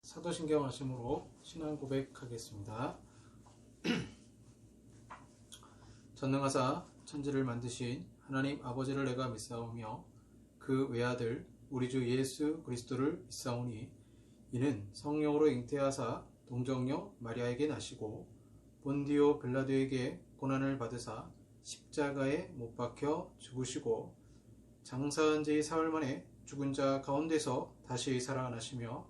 사도신경 하심으로 신앙 고백하겠습니다. 전능하사 천지를 만드신 하나님 아버지를 내가 믿사오며 그 외아들 우리 주 예수 그리스도를 믿사오니 이는 성령으로 잉태하사 동정녀 마리아에게 나시고 본디오 빌라도에게 고난을 받으사 십자가에 못 박혀 죽으시고 장사한 지 사흘 만에 죽은 자 가운데서 다시 살아나시며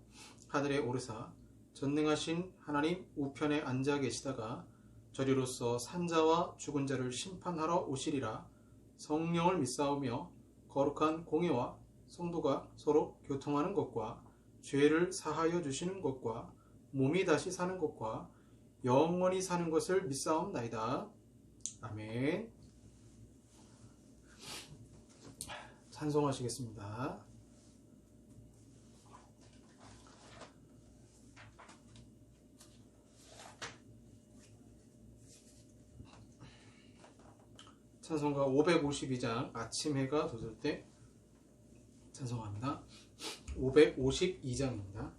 하늘에 오르사 전능하신 하나님 우편에 앉아 계시다가 저리로서 산자와 죽은 자를 심판하러 오시리라. 성령을 믿사오며 거룩한 공예와 성도가 서로 교통하는 것과 죄를 사하여 주시는 것과 몸이 다시 사는 것과 영원히 사는 것을 믿사옵나이다. 아멘. 찬송하시겠습니다. 찬송가 552장 아침 해가 돋을 때 찬송합니다. 552장입니다.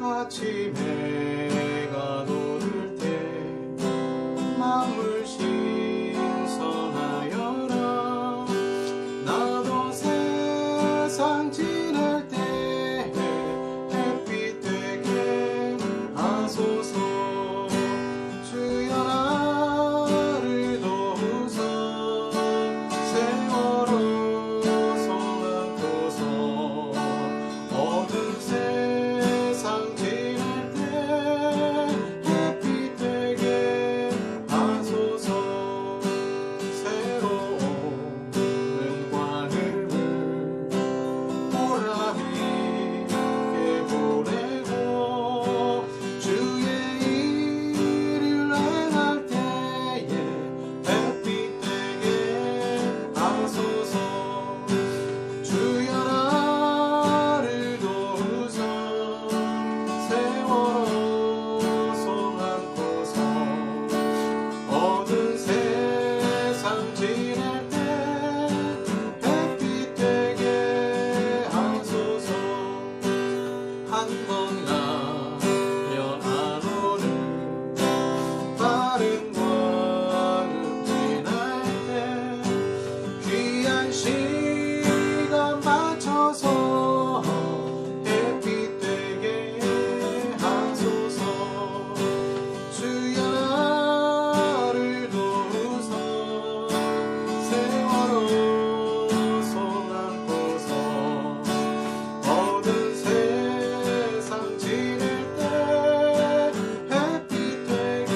아침 해가 돋을 때 마음을 신선하여라. 나도 세상 지낼 때 햇빛 되게 하소서. 주여 나를 도우사 세월호 손 안고서 어느 세상 지낼 때 햇빛 되게 하소서. 새로운 눈과 흐름을 보람있게 보내고 주의 일을 행할 때에 햇빛 되게 하소서. 주여 나를 도우사 세월호 손 안고서 어두운 세상 지낼 때 햇빛 되게 하소서. 한 번 가면 안 오는 빠른 걸음 지날 때 귀한 시간 맞춰서 햇빛 되게 하소서. 주여 나를 도우사 세월호 손 안고서 어두운 세상 지낼 때 햇빛 되게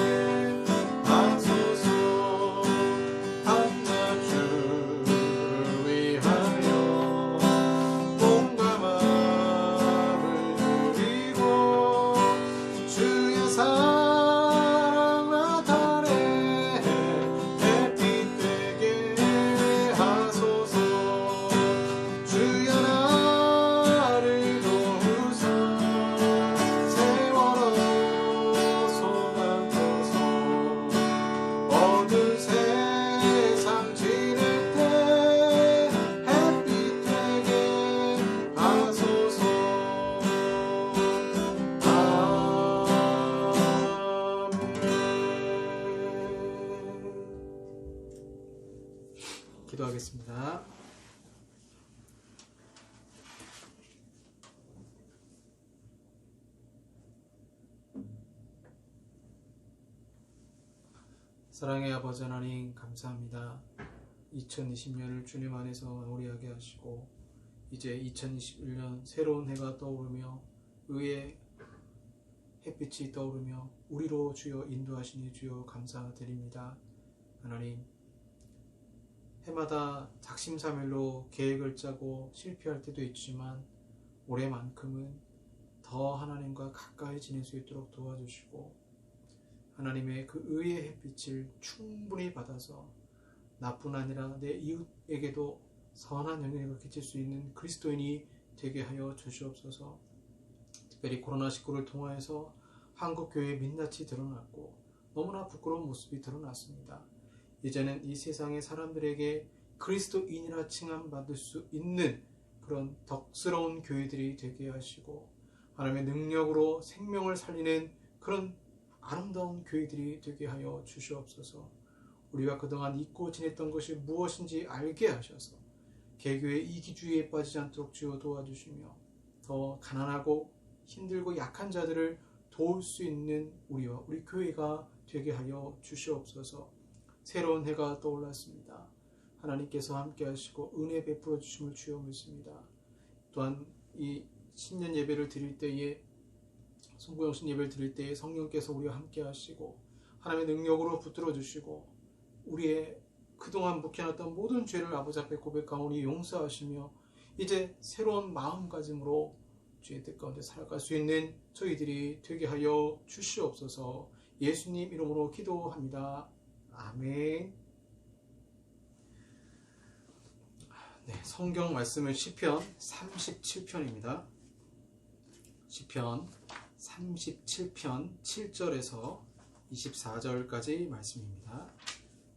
하소서. 한낮주를 위하여 몸과 마음을 드리고 주의 사랑 나타내 햇빛 되게 하소서. 주여 나를 도우사 세월호 손 안고서 어두운 세상 지낼 때 햇빛 되게 하소서. 아멘. 기도하겠습니다. 사랑의 아버지 하나님 감사합니다. 2020년을 주님 안에서 마무리하게 하시고 이제 2021년 새로운 해가 떠오르며 의의 햇빛이 떠오르며 우리로 주여 인도하시니 주여 감사드립니다. 하나님, 해마다 작심삼일로 계획을 짜고 실패할 때도 있지만 올해만큼은 더 하나님과 가까이 지낼 수 있도록 도와주시고 하나님의 그 의의 햇빛을 충분히 받아서 나뿐 아니라 내 이웃에게도 선한 영향력을 끼칠 수 있는 그리스도인이 되게 하여 주시옵소서. 특별히 코로나19를 통하여서 한국 교회의 민낯이 드러났고 너무나 부끄러운 모습이 드러났습니다. 이제는 이 세상의 사람들에게 그리스도인이라 칭함받을 수 있는 그런 덕스러운 교회들이 되게 하시고 하나님의 능력으로 생명을 살리는 그런 아름다운 교회들이 되게 하여 주시옵소서. 우리가 그동안 잊고 지냈던 것이 무엇인지 알게 하셔서 개교의 이기주의에 빠지지 않도록 주여 도와주시며 더 가난하고 힘들고 약한 자들을 도울 수 있는 우리와 우리 교회가 되게 하여 주시옵소서. 새로운 해가 떠올랐습니다. 하나님께서 함께 하시고 은혜 베풀어 주심을 주여 믿습니다. 또한 이 신년 예배를 드릴 때에 송구영신 예배를 드릴 때에 성령께서 우리와 함께 하시고 하나님의 능력으로 붙들어 주시고 우리의 그동안 묵혀놨던 모든 죄를 아버지 앞에 고백하오니 용서하시며 이제 새로운 마음가짐으로 주의 뜻 가운데 살아갈 수 있는 저희들이 되게 하여 주시옵소서. 예수님 이름으로 기도합니다. 아멘. 네, 성경 말씀은 시편 37편입니다. 시편 37편 7절에서 24절까지 말씀입니다.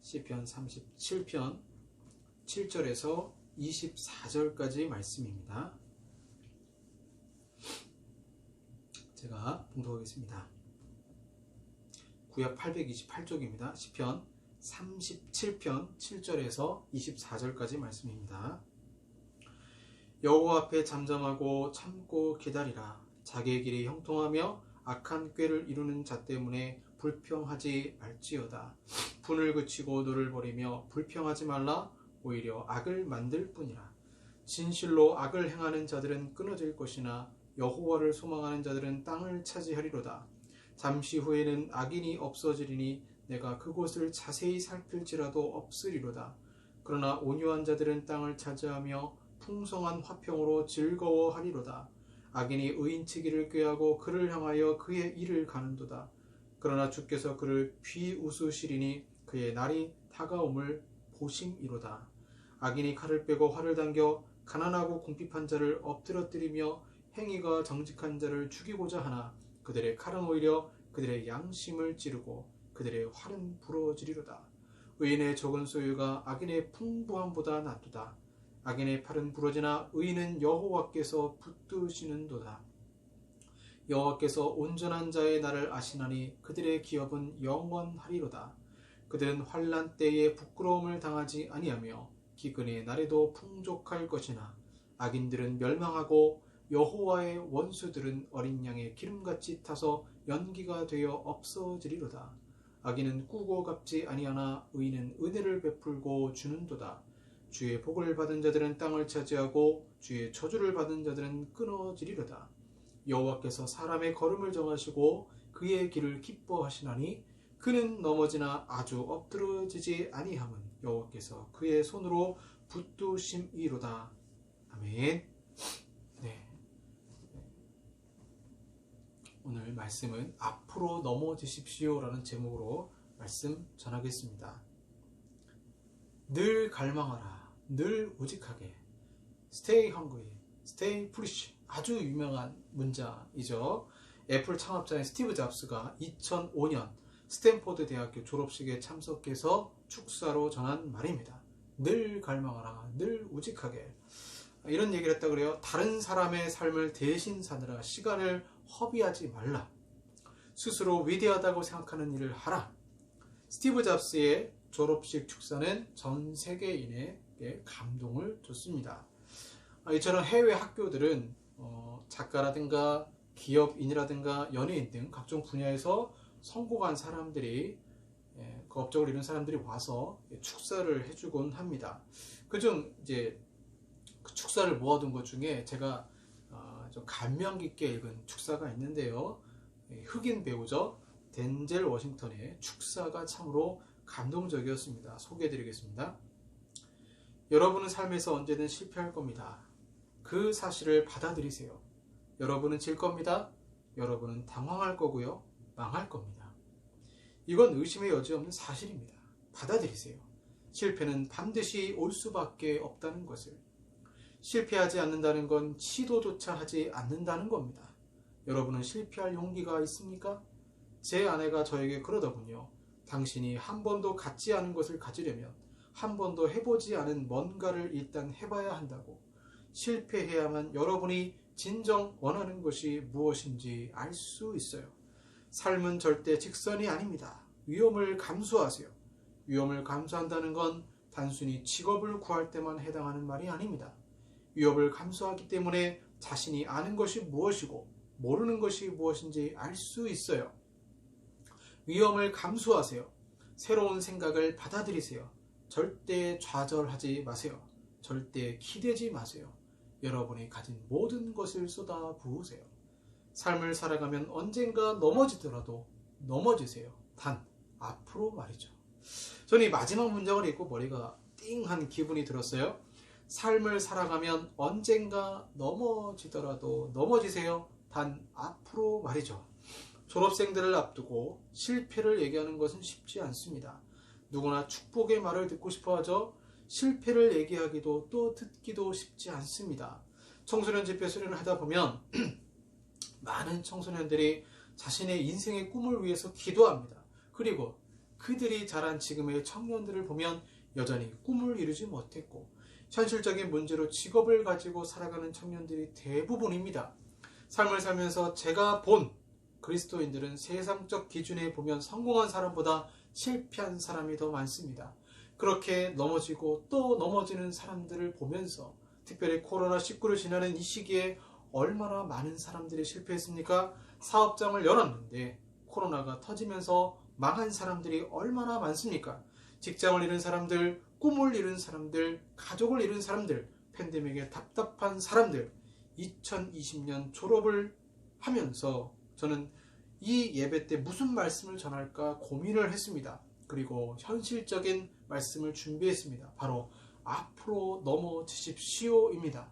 시편 37편 7절에서 24절까지 말씀입니다. 제가 봉독하겠습니다. 구약 828쪽입니다. 시편 37편 7절에서 24절까지 말씀입니다. 여호와 앞에 잠잠하고 참고 기다리라. 자기의 길이 형통하며 악한 꾀를 이루는 자 때문에 불평하지 말지어다. 분을 그치고 노를 버리며 불평하지 말라. 오히려 악을 만들 뿐이라. 진실로 악을 행하는 자들은 끊어질 것이나 여호와를 소망하는 자들은 땅을 차지하리로다. 잠시 후에는 악인이 없어지리니 내가 그곳을 자세히 살필지라도 없으리로다. 그러나 온유한 자들은 땅을 차지하며 풍성한 화평으로 즐거워하리로다. 악인이 의인치기를 꾀하고 그를 향하여 그의 일을 가는도다. 그러나 주께서 그를 비웃으시리니 그의 날이 다가옴을 보심이로다. 악인이 칼을 빼고 활을 당겨 가난하고 궁핍한 자를 엎드러뜨리며 행위가 정직한 자를 죽이고자 하나 그들의 칼은 오히려 그들의 양심을 찌르고 그들의 활은 부러지리로다. 의인의 적은 소유가 악인의 풍부함보다 낫도다. 악인의 팔은 부러지나 의인은 여호와께서 붙드시는도다. 여호와께서 온전한 자의 날을 아시나니 그들의 기업은 영원하리로다. 그들은 환난 때에 부끄러움을 당하지 아니하며 기근의 날에도 풍족할 것이나 악인들은 멸망하고 여호와의 원수들은 어린 양의 기름같이 타서 연기가 되어 없어지리로다. 악인은 꾸고 갚지 아니하나 의인은 은혜를 베풀고 주는도다. 주의 복을 받은 자들은 땅을 차지하고 주의 저주를 받은 자들은 끊어지리로다. 여호와께서 사람의 걸음을 정하시고 그의 길을 기뻐하시나니 그는 넘어지나 아주 엎드러지지 아니함은 여호와께서 그의 손으로 붙드심이로다. 아멘. 네. 오늘 말씀은 앞으로 넘어지십시오 라는 제목으로 말씀 전하겠습니다. 늘 갈망하라. 늘 우직하게. Stay hungry. Stay foolish. 아주 유명한 문장이죠. 애플 창업자인 스티브 잡스가 2005년 스탠포드 대학교 졸업식에 참석해서 축사로 전한 말입니다. 늘 갈망하라. 늘 우직하게. 이런 얘기를 했다 그래요. 다른 사람의 삶을 대신 사느라 시간을 허비하지 말라. 스스로 위대하다고 생각하는 일을 하라. 스티브 잡스의 졸업식 축사는 전 세계인에게 감동을 줬습니다. 이처럼 해외 학교들은 작가라든가 기업인이라든가 연예인 등 각종 분야에서 성공한 사람들이 그 업적을 이룬 사람들이 와서 축사를 해주곤 합니다. 그중 이제 그 축사를 모아둔 것 중에 제가 좀 감명 깊게 읽은 축사가 있는데요. 흑인 배우죠. 덴젤 워싱턴의 축사가 참으로 감동적이었습니다. 소개해드리겠습니다. 여러분은 삶에서 언제든 실패할 겁니다. 그 사실을 받아들이세요. 여러분은 질 겁니다. 여러분은 당황할 거고요. 망할 겁니다. 이건 의심의 여지 없는 사실입니다. 받아들이세요. 실패는 반드시 올 수밖에 없다는 것을. 실패하지 않는다는 건 시도조차 하지 않는다는 겁니다. 여러분은 실패할 용기가 있습니까? 제 아내가 저에게 그러더군요. 당신이 한 번도 갖지 않은 것을 가지려면 한 번도 해보지 않은 뭔가를 일단 해봐야 한다고. 실패해야만 여러분이 진정 원하는 것이 무엇인지 알 수 있어요. 삶은 절대 직선이 아닙니다. 위험을 감수하세요. 위험을 감수한다는 건 단순히 직업을 구할 때만 해당하는 말이 아닙니다. 위협을 감수하기 때문에 자신이 아는 것이 무엇이고 모르는 것이 무엇인지 알 수 있어요. 위험을 감수하세요. 새로운 생각을 받아들이세요. 절대 좌절하지 마세요. 절대 기대지 마세요. 여러분이 가진 모든 것을 쏟아 부으세요. 삶을 살아가면 언젠가 넘어지더라도 넘어지세요. 단 앞으로 말이죠. 저는 이 마지막 문장을 읽고 머리가 띵한 기분이 들었어요. 삶을 살아가면 언젠가 넘어지더라도 넘어지세요. 단 앞으로 말이죠. 졸업생들을 앞두고 실패를 얘기하는 것은 쉽지 않습니다. 누구나 축복의 말을 듣고 싶어 하죠. 실패를 얘기하기도 또 듣기도 쉽지 않습니다. 청소년 집회 수련을 하다 보면 많은 청소년들이 자신의 인생의 꿈을 위해서 기도합니다. 그리고 그들이 자란 지금의 청년들을 보면 여전히 꿈을 이루지 못했고 현실적인 문제로 직업을 가지고 살아가는 청년들이 대부분입니다. 삶을 살면서 제가 본 그리스도인들은 세상적 기준에 보면 성공한 사람보다 실패한 사람이 더 많습니다. 그렇게 넘어지고 또 넘어지는 사람들을 보면서 특별히 코로나19를 지나는 이 시기에 얼마나 많은 사람들이 실패했습니까? 사업장을 열었는데 코로나가 터지면서 망한 사람들이 얼마나 많습니까? 직장을 잃은 사람들, 꿈을 잃은 사람들, 가족을 잃은 사람들, 팬데믹에 답답한 사람들. 2020년 졸업을 하면서 저는 이 예배 때 무슨 말씀을 전할까 고민을 했습니다. 그리고 현실적인 말씀을 준비했습니다. 바로 앞으로 넘어지십시오입니다.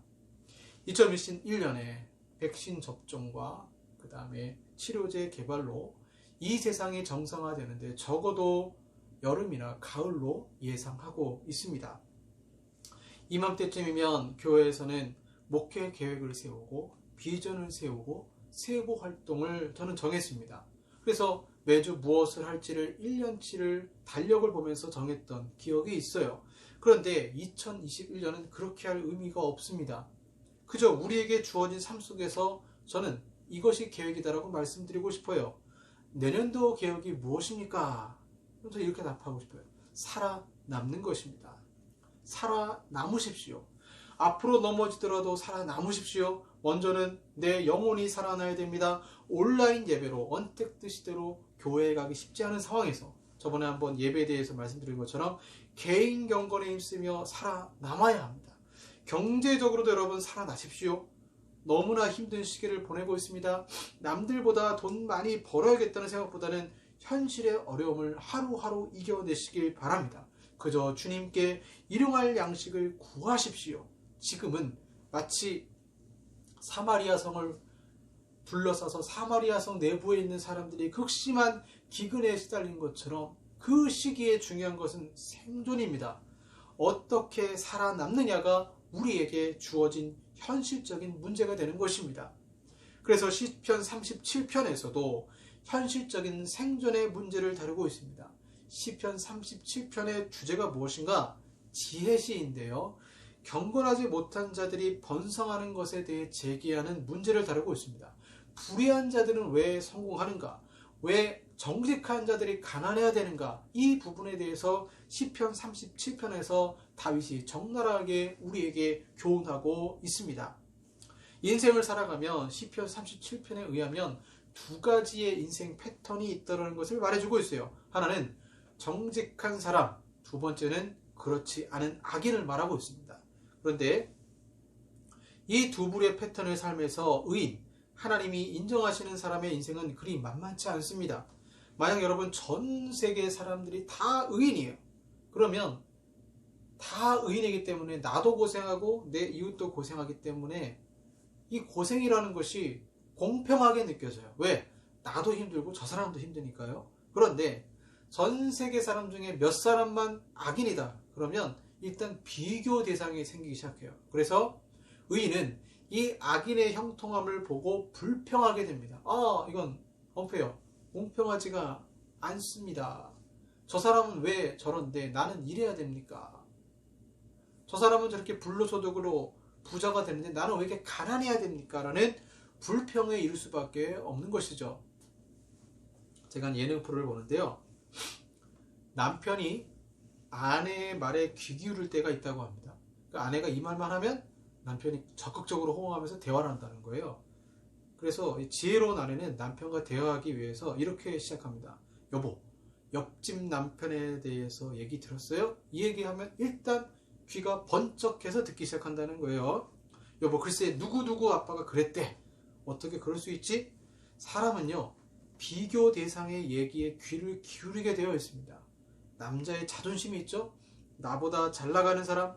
2021년에 백신 접종과 그 다음에 치료제 개발로 이 세상이 정상화되는데 적어도 여름이나 가을로 예상하고 있습니다. 이맘때쯤이면 교회에서는 목회 계획을 세우고 비전을 세우고 세부 활동을 저는 정했습니다. 그래서 매주 무엇을 할지를 1년치를 달력을 보면서 정했던 기억이 있어요. 그런데 2021년은 그렇게 할 의미가 없습니다. 그저 우리에게 주어진 삶 속에서 저는 이것이 계획이다라고 말씀드리고 싶어요. 내년도 계획이 무엇입니까? 그래서 이렇게 답하고 싶어요. 살아남는 것입니다. 살아남으십시오. 앞으로 넘어지더라도 살아남으십시오. 먼저는 내 영혼이 살아나야 됩니다. 온라인 예배로 언택트시대로 교회에 가기 쉽지 않은 상황에서 저번에 한번 예배에 대해서 말씀드린 것처럼 개인 경건에 힘쓰며 살아남아야 합니다. 경제적으로도 여러분 살아나십시오. 너무나 힘든 시기를 보내고 있습니다. 남들보다 돈 많이 벌어야겠다는 생각보다는 현실의 어려움을 하루하루 이겨내시길 바랍니다. 그저 주님께 일용할 양식을 구하십시오. 지금은 마치 사마리아 성을 둘러싸서 사마리아 성 내부에 있는 사람들이 극심한 기근에 시달린 것처럼 그 시기에 중요한 것은 생존입니다. 어떻게 살아남느냐가 우리에게 주어진 현실적인 문제가 되는 것입니다. 그래서 시편 37편에서도 현실적인 생존의 문제를 다루고 있습니다. 시편 37편의 주제가 무엇인가? 지혜시인데요. 경건하지 못한 자들이 번성하는 것에 대해 제기하는 문제를 다루고 있습니다. 불의한 자들은 왜 성공하는가? 왜 정직한 자들이 가난해야 되는가? 이 부분에 대해서 시편 37편에서 다윗이 적나라하게 우리에게 교훈하고 있습니다. 인생을 살아가면 시편 37편에 의하면 두 가지의 인생 패턴이 있다는 것을 말해주고 있어요. 하나는 정직한 사람, 두 번째는 그렇지 않은 악인을 말하고 있습니다. 그런데 이 두 부류의 패턴의 삶에서 의인, 하나님이 인정하시는 사람의 인생은 그리 만만치 않습니다. 만약 여러분 전 세계 사람들이 다 의인이에요. 그러면 다 의인이기 때문에 나도 고생하고 내 이웃도 고생하기 때문에 이 고생이라는 것이 공평하게 느껴져요. 왜? 나도 힘들고 저 사람도 힘드니까요. 그런데 전 세계 사람 중에 몇 사람만 악인이다. 그러면 일단 비교 대상이 생기기 시작해요. 그래서 의인은 이 악인의 형통함을 보고 불평하게 됩니다. 이건 unfair, 공평하지가 않습니다. 저 사람은 왜 저런데 나는 이래야 됩니까? 저 사람은 저렇게 불로소득으로 부자가 되는데 나는 왜 이렇게 가난해야 됩니까? 라는 불평에 이를 수밖에 없는 것이죠. 제가 예능 프로를 보는데요. 남편이 아내의 말에 귀 기울일 때가 있다고 합니다. 그러니까 아내가 이 말만 하면 남편이 적극적으로 호응하면서 대화를 한다는 거예요. 그래서 지혜로운 아내는 남편과 대화하기 위해서 이렇게 시작합니다. 여보, 옆집 남편에 대해서 얘기 들었어요? 이 얘기하면 일단 귀가 번쩍해서 듣기 시작한다는 거예요. 여보, 글쎄 누구누구 아빠가 그랬대. 어떻게 그럴 수 있지? 사람은요, 비교 대상의 얘기에 귀를 기울이게 되어 있습니다. 남자의 자존심이 있죠? 나보다 잘 나가는 사람,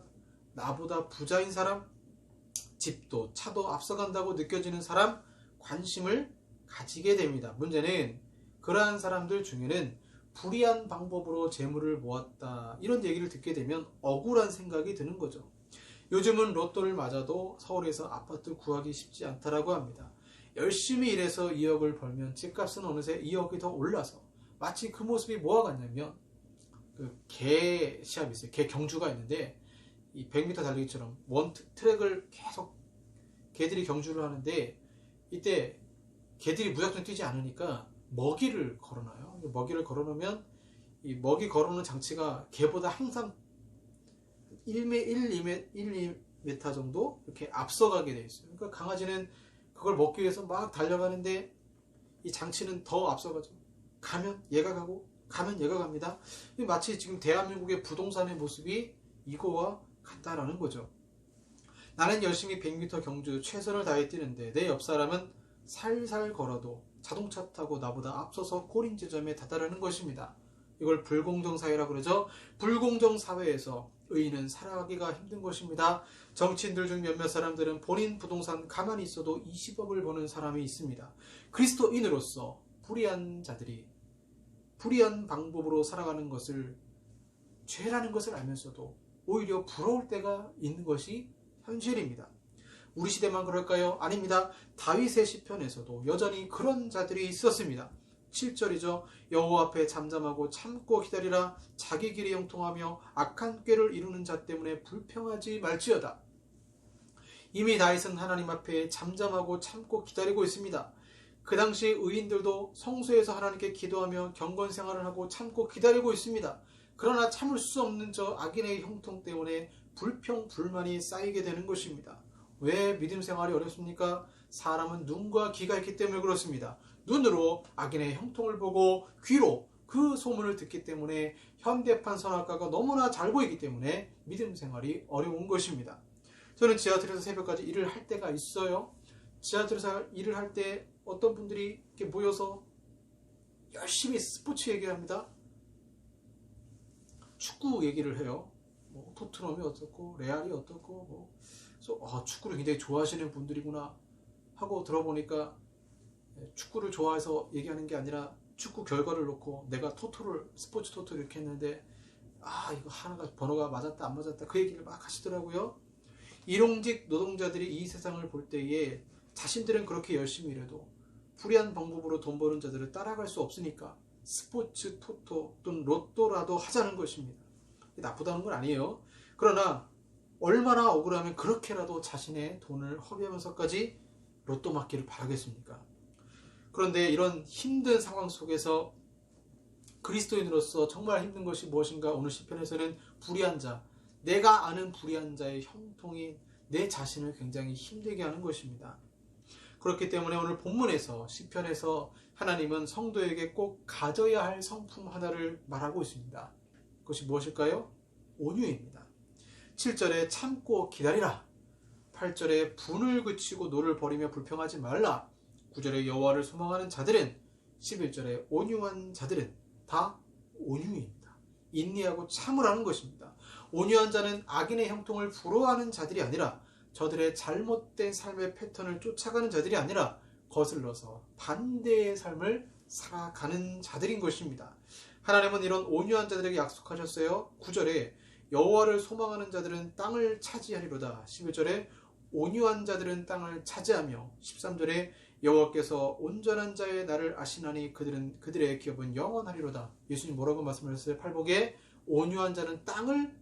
나보다 부자인 사람, 집도 차도 앞서간다고 느껴지는 사람, 관심을 가지게 됩니다. 문제는 그러한 사람들 중에는 불의한 방법으로 재물을 모았다, 이런 얘기를 듣게 되면 억울한 생각이 드는 거죠. 요즘은 로또를 맞아도 서울에서 아파트 구하기 쉽지 않다라고 합니다. 열심히 일해서 2억을 벌면 집값은 어느새 2억이 더 올라서 마치 그 모습이 뭐와 같냐면 개 시합이 있어요. 개 경주가 있는데 이 100m 달리기처럼 원 트랙을 계속 개들이 경주를 하는데 이때 개들이 무작정 뛰지 않으니까 먹이를 걸어놔요. 먹이를 걸어놓으면 이 먹이 걸어놓는 장치가 개보다 항상 1m 정도 이렇게 앞서가게 돼 있어요. 그러니까 강아지는 그걸 먹기 위해서 막 달려가는데 이 장치는 더 앞서가죠. 가면 얘가 가고 가면 얘가 갑니다. 마치 지금 대한민국의 부동산의 모습이 이거와 같다라는 거죠. 나는 열심히 100m 경주 최선을 다해 뛰는데 내 옆 사람은 살살 걸어도 자동차 타고 나보다 앞서서 골인 지점에 다다르는 것입니다. 이걸 불공정 사회라고 그러죠. 불공정 사회에서 의인은 살아가기가 힘든 것입니다. 정치인들 중 몇몇 사람들은 본인 부동산 가만히 있어도 20억을 버는 사람이 있습니다. 그리스도인으로서 불의한 자들이 불의한 방법으로 살아가는 것을 죄라는 것을 알면서도 오히려 부러울 때가 있는 것이 현실입니다. 우리 시대만 그럴까요? 아닙니다. 다윗의 시편에서도 여전히 그런 자들이 있었습니다. 7절이죠. 여호와 앞에 잠잠하고 참고 기다리라. 자기 길이 형통하며 악한 꾀를 이루는 자 때문에 불평하지 말지어다. 이미 다윗은 하나님 앞에 잠잠하고 참고 기다리고 있습니다. 그 당시 의인들도 성소에서 하나님께 기도하며 경건 생활을 하고 참고 기다리고 있습니다. 그러나 참을 수 없는 저 악인의 형통 때문에 불평, 불만이 쌓이게 되는 것입니다. 왜 믿음 생활이 어렵습니까? 사람은 눈과 귀가 있기 때문에 그렇습니다. 눈으로 악인의 형통을 보고 귀로 그 소문을 듣기 때문에 현대판 선악과가 너무나 잘 보이기 때문에 믿음 생활이 어려운 것입니다. 저는 지하철에서 새벽까지 일을 할 때가 있어요. 지하철에서 일을 할 때 어떤 분들이 이렇게 모여서 열심히 스포츠 얘기를 합니다. 축구 얘기를 해요. 뭐 토트넘이 어떻고 레알이 어떻고 그래서 축구를 굉장히 좋아하시는 분들이구나 하고 들어보니까 축구를 좋아해서 얘기하는 게 아니라 축구 결과를 놓고 내가 스포츠 토토를 이렇게 했는데 이거 하나가 번호가 맞았다 안 맞았다 그 얘기를 막 하시더라고요. 일용직 노동자들이 이 세상을 볼 때에 자신들은 그렇게 열심히 일해도 불의한 방법으로 돈 버는 자들을 따라갈 수 없으니까 스포츠 토토 또는 로또라도 하자는 것입니다. 나쁘다는 건 아니에요. 그러나 얼마나 억울하면 그렇게라도 자신의 돈을 허비하면서까지 로또 맞기를 바라겠습니까? 그런데 이런 힘든 상황 속에서 그리스도인으로서 정말 힘든 것이 무엇인가? 오늘 시편에서는 불의한 자, 내가 아는 불의한 자의 형통이 내 자신을 굉장히 힘들게 하는 것입니다. 그렇기 때문에 오늘 본문에서 시편에서 하나님은 성도에게 꼭 가져야 할 성품 하나를 말하고 있습니다. 그것이 무엇일까요? 온유입니다. 7절에 참고 기다리라. 8절에 분을 그치고 노를 버리며 불평하지 말라. 9절에 여호와를 소망하는 자들은, 11절에 온유한 자들은 다 온유입니다. 인내하고 참으라는 것입니다. 온유한 자는 악인의 형통을 부러워하는 자들이 아니라 저들의 잘못된 삶의 패턴을 쫓아가는 자들이 아니라 거슬러서 반대의 삶을 살아가는 자들인 것입니다. 하나님은 이런 온유한 자들에게 약속하셨어요. 9절에 여호와를 소망하는 자들은 땅을 차지하리로다. 11절에 온유한 자들은 땅을 차지하며 13절에 여호와께서 온전한 자의 나를 아시나니 그들의 기업은 영원하리로다. 예수님 뭐라고 말씀하셨어요? 팔복에 온유한 자는 땅을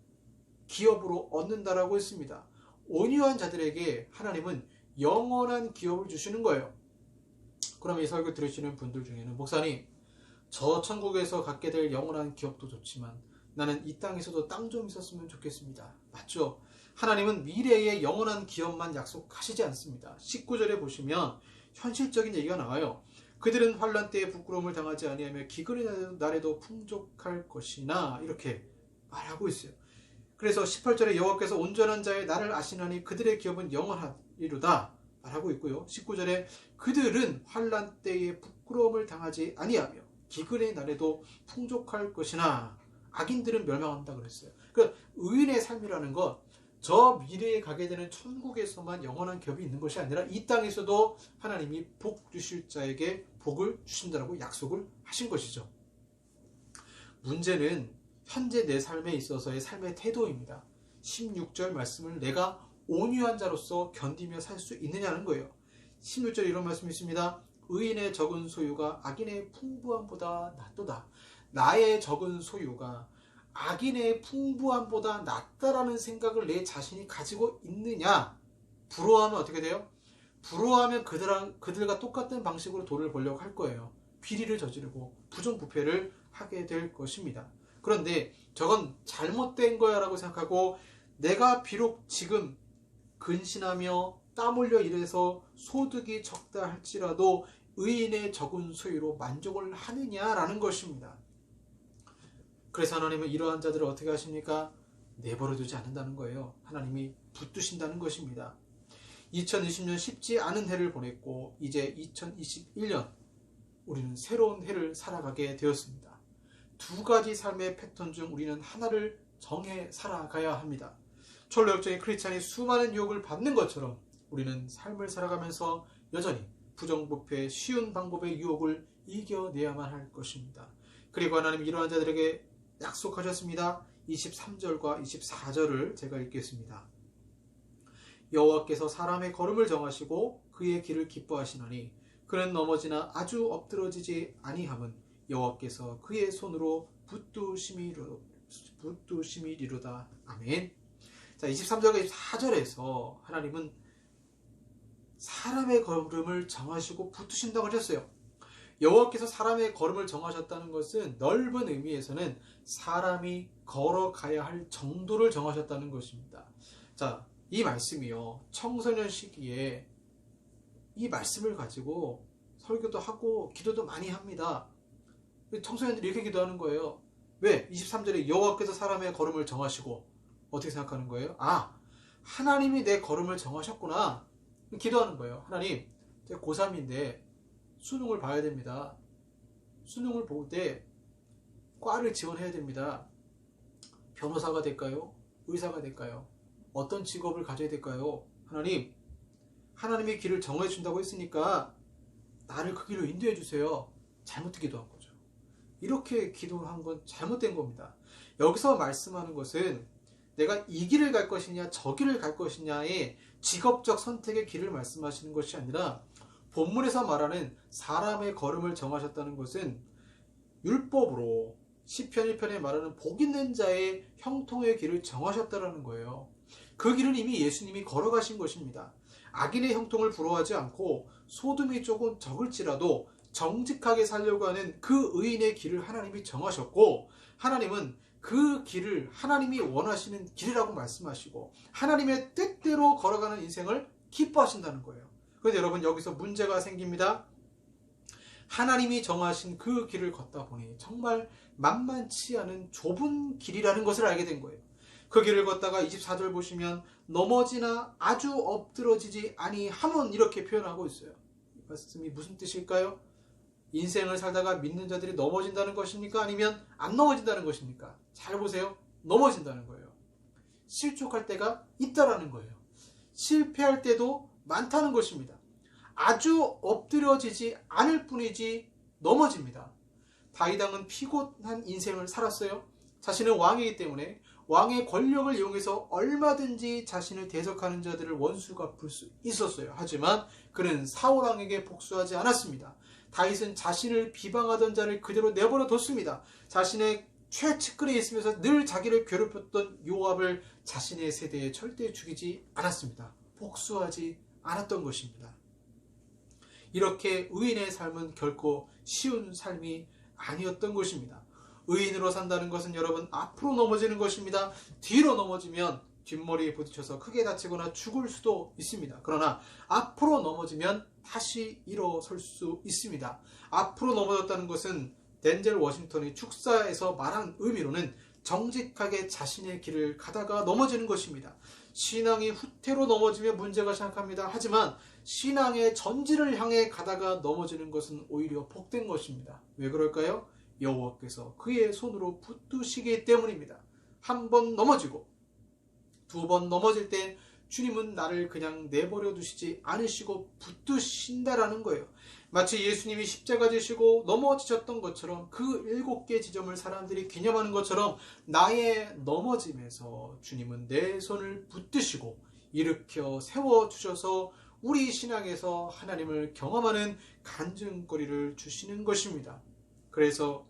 기업으로 얻는다라고 했습니다. 온유한 자들에게 하나님은 영원한 기업을 주시는 거예요. 그럼 이 설교 들으시는 분들 중에는 목사님, 저 천국에서 갖게 될 영원한 기업도 좋지만 나는 이 땅에서도 땅 좀 있었으면 좋겠습니다. 맞죠? 하나님은 미래의 영원한 기업만 약속하시지 않습니다. 19절에 보시면 현실적인 얘기가 나와요. 그들은 환난 때에 부끄러움을 당하지 아니하며 기근의 날에도 풍족할 것이나 이렇게 말하고 있어요. 그래서 18절에 여호와께서 온전한 자의 나를 아시나니 그들의 기업은 영원하리로다 말하고 있고요. 19절에 그들은 환난 때에 부끄러움을 당하지 아니하며 기근의 날에도 풍족할 것이나 악인들은 멸망한다 그랬어요. 그러니까 의인의 삶이라는 것, 저 미래에 가게 되는 천국에서만 영원한 기업이 있는 것이 아니라 이 땅에서도 하나님이 복 주실 자에게 복을 주신다라고 약속을 하신 것이죠. 문제는 현재 내 삶에 있어서의 삶의 태도입니다. 16절 말씀을 내가 온유한 자로서 견디며 살 수 있느냐는 거예요. 16절에 이런 말씀이 있습니다. 의인의 적은 소유가 악인의 풍부함보다 낫도다. 나의 적은 소유가 악인의 풍부함보다 낫다라는 생각을 내 자신이 가지고 있느냐? 부러워하면 어떻게 돼요? 부러워하면 그들과 똑같은 방식으로 돈을 벌려고 할 거예요. 비리를 저지르고 부정부패를 하게 될 것입니다. 그런데 저건 잘못된 거야 라고 생각하고 내가 비록 지금 근신하며 땀 흘려 일해서 소득이 적다 할지라도 의인의 적은 소유로 만족을 하느냐라는 것입니다. 그래서 하나님은 이러한 자들을 어떻게 하십니까? 내버려 두지 않는다는 거예요. 하나님이 붙드신다는 것입니다. 2020년 쉽지 않은 해를 보냈고 이제 2021년 우리는 새로운 해를 살아가게 되었습니다. 두 가지 삶의 패턴 중 우리는 하나를 정해 살아가야 합니다. 철로역적인 크리스찬이 수많은 유혹을 받는 것처럼 우리는 삶을 살아가면서 여전히 부정부패 쉬운 방법의 유혹을 이겨내야만 할 것입니다. 그리고 하나님 이러한 자들에게 약속하셨습니다. 23절과 24절을 제가 읽겠습니다. 여호와께서 사람의 걸음을 정하시고 그의 길을 기뻐하시나니 그는 넘어지나 아주 엎드러지지 아니함은 여호와께서 그의 손으로 붙드심이리로다. 아멘. 자, 23절과 24절에서 하나님은 사람의 걸음을 정하시고 붙드신다고 하셨어요. 여호와께서 사람의 걸음을 정하셨다는 것은 넓은 의미에서는 사람이 걸어가야 할 정도를 정하셨다는 것입니다. 자, 이 말씀이요. 청소년 시기에 이 말씀을 가지고 설교도 하고 기도도 많이 합니다. 청소년들이 이렇게 기도하는 거예요. 왜? 23절에 여호와께서 사람의 걸음을 정하시고 어떻게 생각하는 거예요? 아, 하나님이 내 걸음을 정하셨구나. 기도하는 거예요. 하나님, 제가 고3인데 수능을 봐야 됩니다. 수능을 볼 때 과를 지원해야 됩니다. 변호사가 될까요? 의사가 될까요? 어떤 직업을 가져야 될까요? 하나님, 하나님의 길을 정해 준다고 했으니까 나를 그 길로 인도해 주세요. 잘못 기도한 거죠. 이렇게 기도한 건 잘못된 겁니다. 여기서 말씀하는 것은 내가 이 길을 갈 것이냐 저 길을 갈 것이냐의 직업적 선택의 길을 말씀하시는 것이 아니라 본문에서 말하는 사람의 걸음을 정하셨다는 것은 율법으로 시편 1편에 말하는 복 있는 자의 형통의 길을 정하셨다는 거예요. 그 길은 이미 예수님이 걸어가신 것입니다. 악인의 형통을 부러워하지 않고 소득이 조금 적을지라도 정직하게 살려고 하는 그 의인의 길을 하나님이 정하셨고 하나님은 그 길을 하나님이 원하시는 길이라고 말씀하시고 하나님의 뜻대로 걸어가는 인생을 기뻐하신다는 거예요. 그런데 여러분 여기서 문제가 생깁니다. 하나님이 정하신 그 길을 걷다 보니 정말 만만치 않은 좁은 길이라는 것을 알게 된 거예요. 그 길을 걷다가 24절 보시면 넘어지나 아주 엎드러지지 아니함은 이렇게 표현하고 있어요. 이 말씀이 무슨 뜻일까요? 인생을 살다가 믿는 자들이 넘어진다는 것입니까? 아니면 안 넘어진다는 것입니까? 잘 보세요. 넘어진다는 거예요. 실족할 때가 있다라는 거예요. 실패할 때도 많다는 것입니다. 아주 엎드려지지 않을 뿐이지 넘어집니다. 다윗 왕은 피곤한 인생을 살았어요. 자신은 왕이기 때문에 왕의 권력을 이용해서 얼마든지 자신을 대적하는 자들을 원수 갚을 수 있었어요. 하지만 그는 사울 왕에게 복수하지 않았습니다. 다윗은 자신을 비방하던 자를 그대로 내버려 뒀습니다. 자신의 최측근에 있으면서 늘 자기를 괴롭혔던 요압을 자신의 세대에 절대 죽이지 않았습니다. 복수하지 않았던 것입니다. 이렇게 의인의 삶은 결코 쉬운 삶이 아니었던 것입니다. 의인으로 산다는 것은 여러분 앞으로 넘어지는 것입니다. 뒤로 넘어지면 뒷머리에 부딪혀서 크게 다치거나 죽을 수도 있습니다. 그러나 앞으로 넘어지면 다시 일어설 수 있습니다. 앞으로 넘어졌다는 것은 덴젤 워싱턴이 축사에서 말한 의미로는 정직하게 자신의 길을 가다가 넘어지는 것입니다. 신앙이 후퇴로 넘어지면 문제가 시작합니다. 하지만 신앙의 전진을 향해 가다가 넘어지는 것은 오히려 복된 것입니다. 왜 그럴까요? 여호와께서 그의 손으로 붙드시기 때문입니다. 한 번 넘어지고 두 번 넘어질 때 주님은 나를 그냥 내버려 두시지 않으시고 붙드신다라는 거예요. 마치 예수님이 십자가 지시고 넘어지셨던 것처럼 그 7개 지점을 사람들이 기념하는 것처럼 나의 넘어짐에서 주님은 내 손을 붙드시고 일으켜 세워주셔서 우리 신앙에서 하나님을 경험하는 간증거리를 주시는 것입니다. 그래서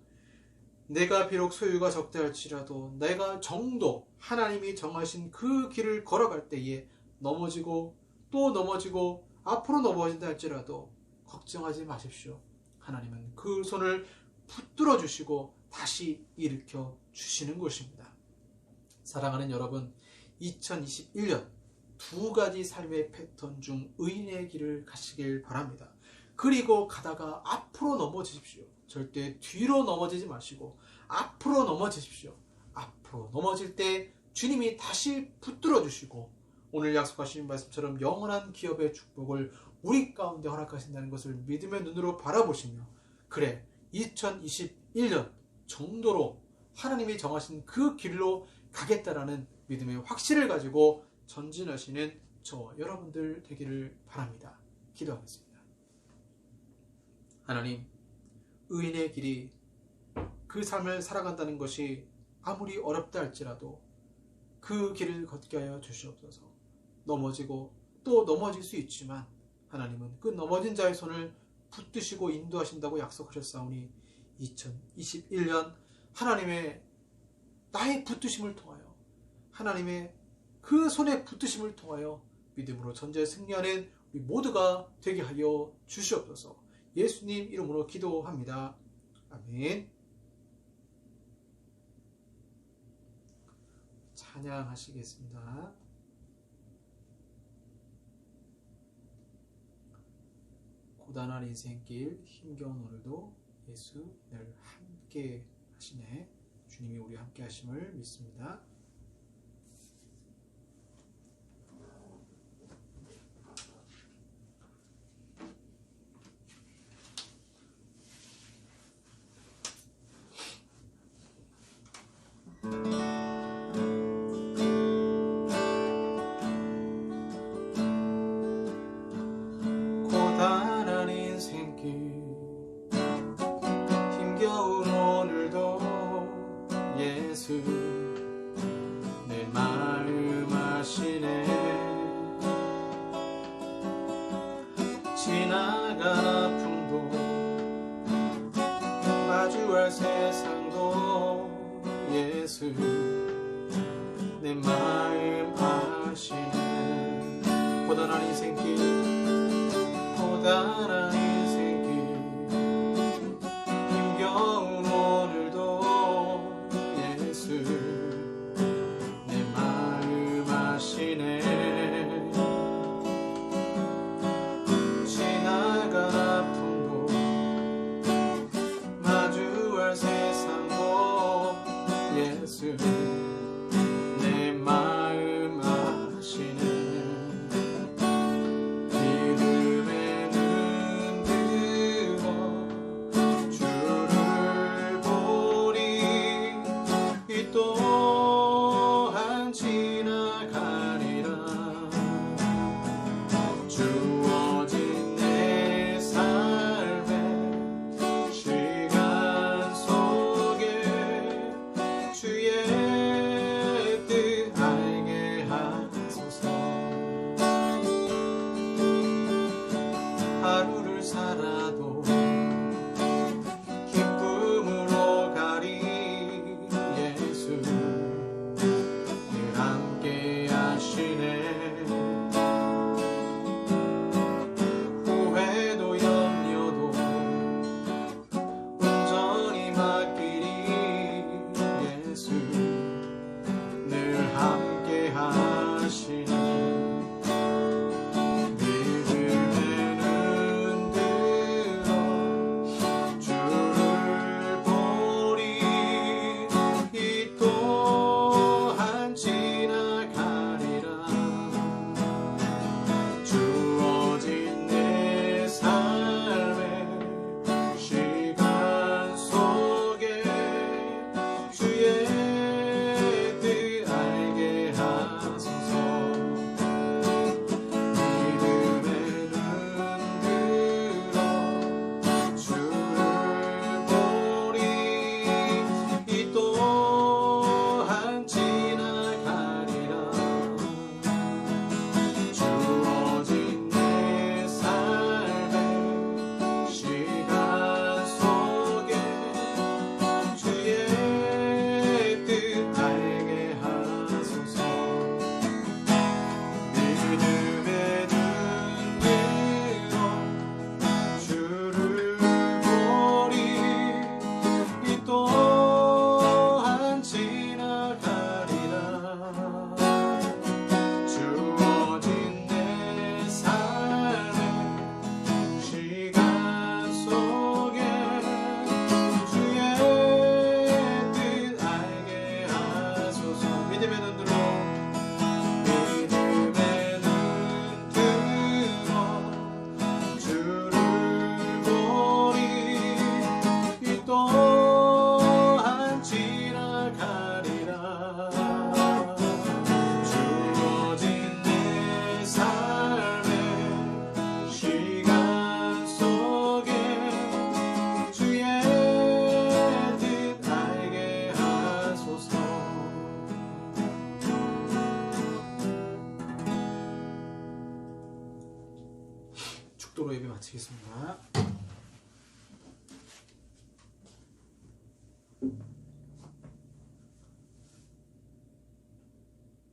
내가 비록 소유가 적다 할지라도 내가 정도 하나님이 정하신 그 길을 걸어갈 때에 넘어지고 또 넘어지고 앞으로 넘어진다 할지라도 걱정하지 마십시오. 하나님은 그 손을 붙들어 주시고 다시 일으켜 주시는 것입니다. 사랑하는 여러분, 2021년 두 가지 삶의 패턴 중 의인의 길을 가시길 바랍니다. 그리고 가다가 앞으로 넘어지십시오. 절대 뒤로 넘어지지 마시고 앞으로 넘어지십시오. 앞으로 넘어질 때 주님이 다시 붙들어 주시고 오늘 약속하신 말씀처럼 영원한 기업의 축복을 우리 가운데 허락하신다는 것을 믿음의 눈으로 바라보시며 그래 2021년 정도로 하나님이 정하신 그 길로 가겠다라는 믿음의 확신을 가지고 전진하시는 저 여러분들 되기를 바랍니다. 기도하겠습니다. 하나님, 의인의 길이 그 삶을 살아간다는 것이 아무리 어렵다 할지라도 그 길을 걷게 하여 주시옵소서. 넘어지고 또 넘어질 수 있지만 하나님은 그 넘어진 자의 손을 붙드시고 인도하신다고 약속하셨사오니 2021년 하나님의 나의 붙드심을 통하여 하나님의 그 손의 붙드심을 통하여 믿음으로 전쟁에 승리하는 우리 모두가 되게 하여 주시옵소서. 예수님 이름으로 기도합니다. 아멘. 찬양하시겠습니다. 고단한 인생길 힘겨운 오늘도 예수 늘 함께 하시네. 주님이 우리 함께 하심을 믿습니다. 고단한 인생길 힘겨운 오늘도 예수 내 마음 아시네. 지나간 아픔도 마주할 세상도 예수 내 마음 아시네. 고단한 인생길 고단한 인생길 힘겨운 오늘도 예수 내 마음 아시네. 지나간 아픔도 마주할 세상도 예수 내 마음 아시네. 믿음의 눈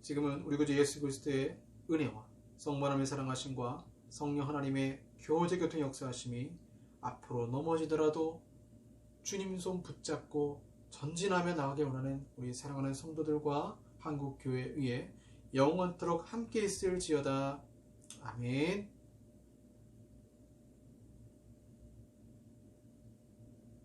지금은 우리 구주 예수 그리스도의 은혜와 성부 하나님의 사랑하심과 성령 하나님의 교제 교통 역사하심이 앞으로 넘어지더라도 주님 손 붙잡고 전진하며 나가게 원하는 우리 사랑하는 성도들과 한국교회 위에 영원토록 함께 있을지어다. 아멘.